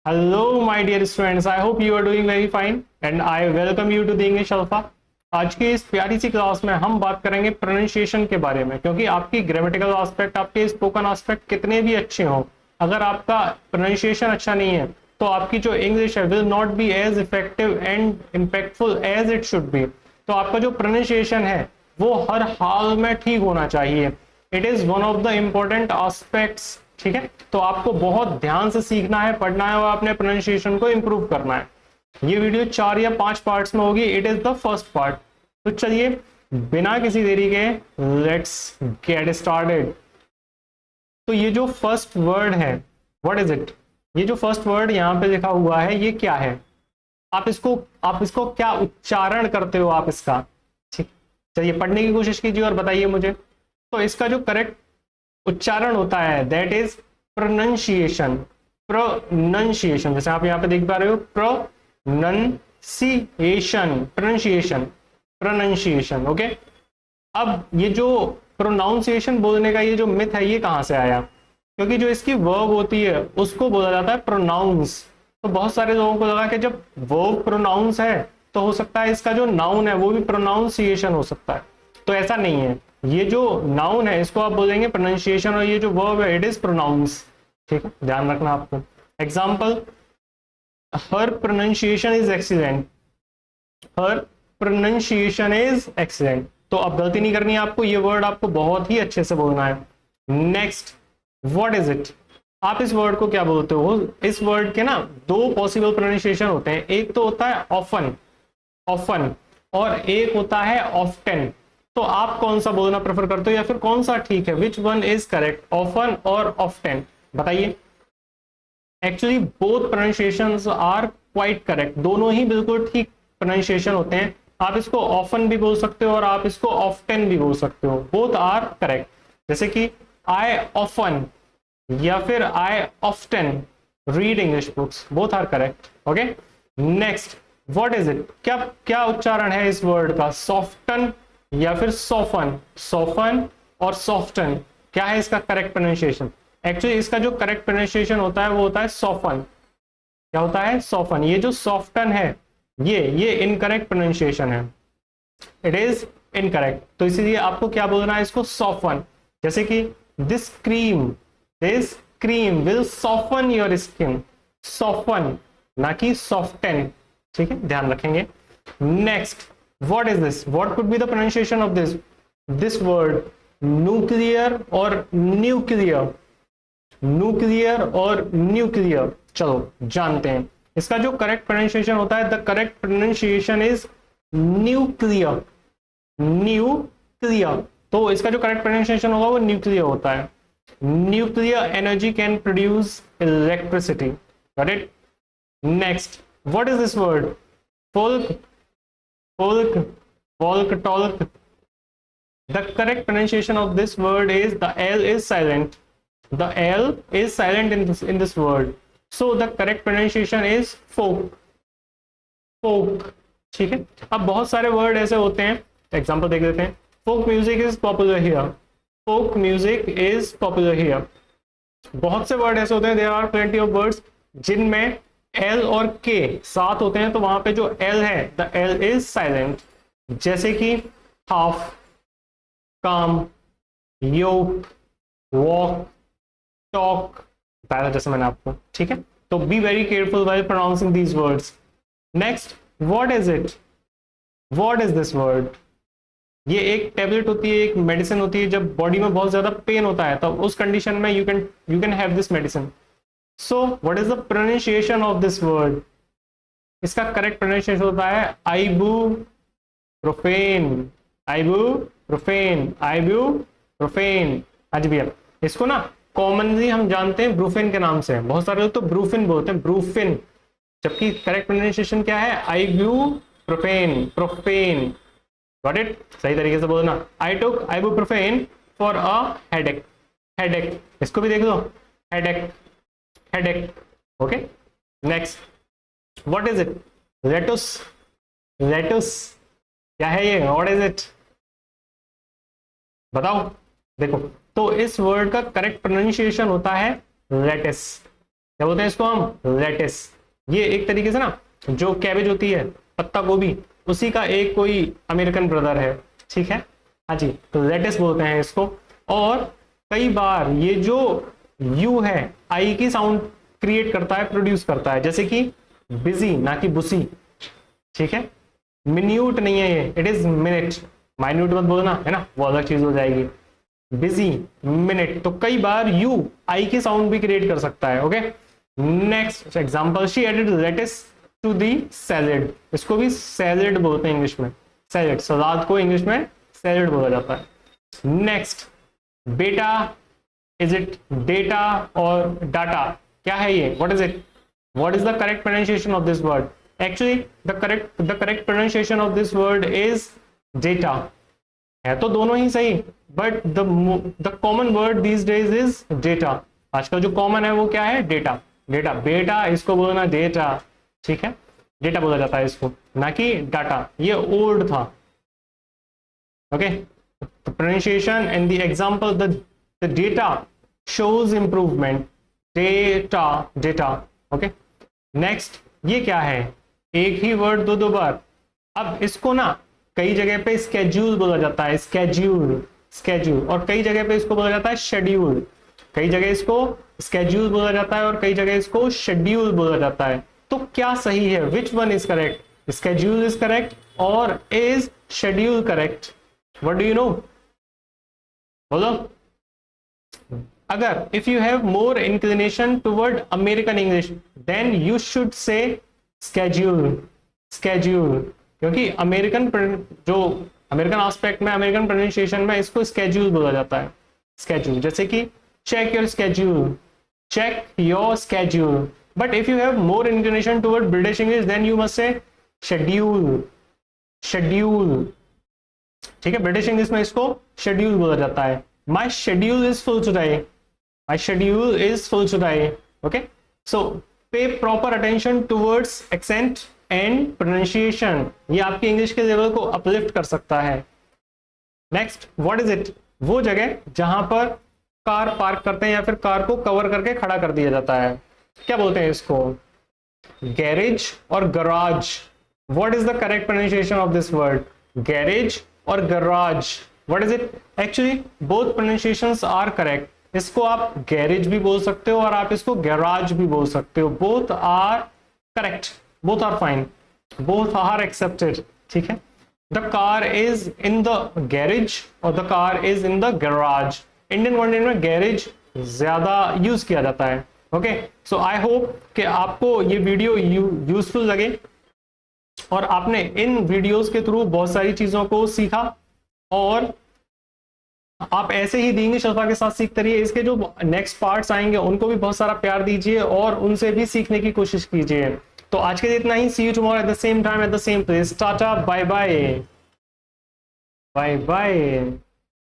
Hello, my dear students. I hope you are doing very fine, and I welcome you to the English Alpha. आज की इस प्यारी सी class में हम बात करेंगे प्रोनाउंसिएशन के बारे में, क्योंकि आपकी ग्रामेटिकल एस्पेक्ट, आपके स्पोकन एस्पेक्ट कितने भी अच्छे हों, अगर आपका प्रोनाउंसिएशन अच्छा नहीं है तो आपकी जो इंग्लिश है will not be as effective and impactful as it should be. तो आपका जो प्रोनाउंसिएशन है वो हर हाल में ठीक होना चाहिए। It is one of the important aspects. ठीक है, तो आपको बहुत ध्यान से सीखना है, पढ़ना है और अपने प्रोनाउंसिएशन को इंप्रूव करना है। ये वीडियो 4 या 5 पार्ट्स में होगी। It is the first part. तो चलिए बिना किसी देरी के लेट्स गेट स्टार्टेड। तो ये जो फर्स्ट वर्ड है, व्हाट इज इट? ये जो फर्स्ट वर्ड यहाँ पे लिखा हुआ है ये क्या है? आप इसको क्या उच्चारण करते हो आप इसका? ठीक, चलिए पढ़ने की कोशिश कीजिए और बताइए मुझे। तो इसका जो करेक्ट उच्चारण होता है दैट इज प्रोनाउंसिएशन। प्रोनाउंसिएशन, जैसे आप यहाँ पे देख पा रहे हो, प्रोनाउंसिएशन, प्रोनाउंसिएशन, प्रोनाउंसिएशन। ओके, अब ये जो प्रोनाउंसिएशन बोलने का ये जो मिथ है ये कहाँ से आया? क्योंकि जो इसकी वर्ब होती है उसको बोला जाता है प्रोनाउंस। तो बहुत सारे लोगों को लगा कि जब वर्ब प्रोनाउंस है तो हो सकता है इसका जो नाउन है वो भी प्रोनाउंसिएशन हो सकता है। तो ऐसा नहीं है। ये जो नाउन है इसको आप बोलेंगे प्रोनाउंसिएशन, और ये जो वर्ब है इट इज प्रोनाउंस। ठीक है, ध्यान रखना आपको। Example, her pronunciation is excellent. Her pronunciation is excellent. तो अब गलती नहीं करनी है आपको, ये वर्ड आपको बहुत ही अच्छे से बोलना है। Next, what is it? आप इस वर्ड को क्या बोलते हो? इस वर्ड के ना 2 पॉसिबल प्रोनाउंसिएशन होते हैं। एक तो होता है ऑफन, ऑफन, और एक होता है ऑफ्टन। तो आप कौन सा बोलना प्रेफर करते हो या फिर कौन सा ठीक है? Which one is correct, often और ऑफ्टन? बताइए। Actually both pronunciations are quite correct. दोनों ही बिल्कुल ठीक प्रोनाउंसिएशन होते हैं। आप इसको ऑफन भी बोल सकते हो और आप इसको ऑफ्टन भी बोल सकते हो। Both are correct. जैसे कि आई ऑफन या फिर I often read English books, both are correct. Okay, next, what is it? क्या क्या उच्चारण है इस वर्ड का? सॉफ्टन या फिर सोफन? सोफन और सॉफ्टन, क्या है इसका करेक्ट प्रोनाउंसिएशन? एक्चुअली इसका जो करेक्ट प्रोनाउंसिएशन होता है वो होता है सोफन। क्या होता है? सोफन। ये जो सॉफ्टन है ये इनकरेक्ट प्रोनाउंसिएशन है। It is incorrect. तो इसीलिए आपको क्या बोलना है? इसको सॉफन। जैसे कि this cream will soften your skin. Soften ना कि सॉफ्टन। ठीक है, ध्यान रखेंगे। Next, what is this? What could be the pronunciation of this word? Nuclear or nuclear? Nuclear और nuclear। चलो जानते हैं इसका जो करेक्ट प्रोनाउंसिएशन होता है। The correct pronunciation is nuclear. Nuclear. तो इसका जो करेक्ट प्रोनाउंसिएशन होगा वो न्यूक्लियर होता है। Nuclear energy can produce electricity. Got it? Next, what is this word? Folk, folk, folk, talk. The correct pronunciation of this word is the L is silent. The L is silent in this word. So the correct pronunciation is folk. Folk. ठीक है, अब बहुत सारे word ऐसे होते हैं, example देख लेते हैं। Folk music is popular here. Folk music is popular here. बहुत से वर्ड ऐसे होते हैं, there are plenty of words जिनमें L और K साथ होते हैं, तो वहां पे जो L है द L इज साइलेंट। जैसे कि हाफ, काम, योक, वॉक, टॉक, बताया जैसे मैंने आपको। ठीक है, तो be very careful while pronouncing these words. Next, what is it? What is this word? ये एक टेबलेट होती है, एक मेडिसिन होती है। जब बॉडी में बहुत ज्यादा पेन होता है तब उस कंडीशन में you can have this medicine. So what is the pronunciation of this word? इसका करेक्ट प्रोनाउंसिएशन होता है आइबुप्रोफेन। Ibuprofen, ibuprofen. हाँ जी भैया, इसको ना कॉमनली हम जानते हैं ब्रूफेन के नाम से। बहुत सारे लोग तो ब्रूफिन बोलते हैं, ब्रूफिन, जबकि करेक्ट प्रोनाउंसिएशन क्या है? Ibuprofen, profane. Got it? सही तरीके से बोलना। आई टुक ibuprofen for a headache. Headache, इसको भी देख लो, headache, headache. Okay, next, what is it? Lettuce. Lettuce, क्या है ये? What is it? बताओ। देखो, तो इस वर्ड का करेक्ट प्रोनाउंसिएशन होता है लेटिस। क्या बोलते हैं इसको हम, लेटिस। ये एक तरीके से ना जो कैबेज होती है, पत्ता गोभी, उसी का एक कोई अमेरिकन ब्रदर है, ठीक है। हाँ जी, तो लेटिस बोलते हैं इसको। और कई बार ये जो यू है आई की साउंड क्रिएट करता है, प्रोड्यूस करता है, जैसे कि बिजी ना कि बुसी, ठीक है। मिन्यूट नहीं है ये, इट इज मिनट, माइन्यूट मत बोलना है ना, वो अलग चीज हो जाएगी। बिजी, मिनट, तो कई बार यू आई की साउंड भी क्रिएट कर सकता है। Okay, next example, she added lettuce to the salad. इसको भी सैलेड बोलते हैं इंग्लिश में, सैलेड, सलाद को इंग्लिश में सैलेड बोला जाता है। नेक्स्ट, बेटा, इज इट डेटा और डाटा, क्या है ये, what is it, what is the correct pronunciation of this word? Actually the correct pronunciation of this word is data. है तो दोनों ही सही, but the common word these days is data. आजकल जो कॉमन है वो क्या है, डेटा। डेटा, बेटा इसको बोलना डेटा, ठीक है, डेटा बोला जाता है इसको, ना कि डाटा, ये ओल्ड था। Okay, pronunciation and the example, the data shows improvement, data, data. Okay, next, ये क्या है, एक ही वर्ड दो बार। अब इसको ना कई जगह पे स्केड्यूल बोला जाता है, स्केड्यूल, स्केड्यूल, और कई जगह पे इसको बोला जाता है शेड्यूल। कई जगह इसको स्केड्यूल बोला जाता है और कई जगह इसको शेड्यूल बोला जाता है। तो क्या सही है, which one is correct, schedule is correct और is schedule correct? What do you know, बोलो। अगर if you have more inclination toward American English then you should say schedule, schedule, क्योंकि अमेरिकन जो अमेरिकन एस्पेक्ट में, American pronunciation में इसको schedule बोला जाता है, स्केड्यूल। जैसे कि check your schedule, check your schedule. But if you have more inclination toward British English then you must say schedule, schedule, ठीक है। ब्रिटिश इंग्लिश में इसको शेड्यूल बोला जाता है। My schedule is full today, my schedule is full today. Okay, so pay proper attention towards accent and pronunciation, ये आपकी English के लेवल को अपलिफ्ट कर सकता है। नेक्स्ट, व्हाट इज इट, वो जगह जहां पर कार पार्क करते हैं या फिर कार को कवर करके खड़ा कर दिया जाता है, क्या बोलते हैं इसको, गैरेज और garage. What is the correct pronunciation of this word, garage और garage, what is it? Actually both pronunciations are correct. इसको आप गैरेज भी बोल सकते हो और आप इसको गैराज भी बोल सकते हो, both are correct, both are fine, both are accepted, ठीक है। the car is in the garage और the car is in the garage। Indian continent में गैरेज ज्यादा यूज किया जाता है। ओके, सो आई होप कि आपको ये वीडियो यूजफुल लगे और आपने इन वीडियोस के थ्रू बहुत सारी चीजों को सीखा, और आप ऐसे ही दी इंग्लिश अल्फा के साथ सीखते रहिए। इसके जो नेक्स्ट पार्ट्स आएंगे उनको भी बहुत सारा प्यार दीजिए और उनसे भी सीखने की कोशिश कीजिए। तो आज के लिए इतना ही। See you tomorrow at the same time at the same place. Tata, bye bye, bye bye.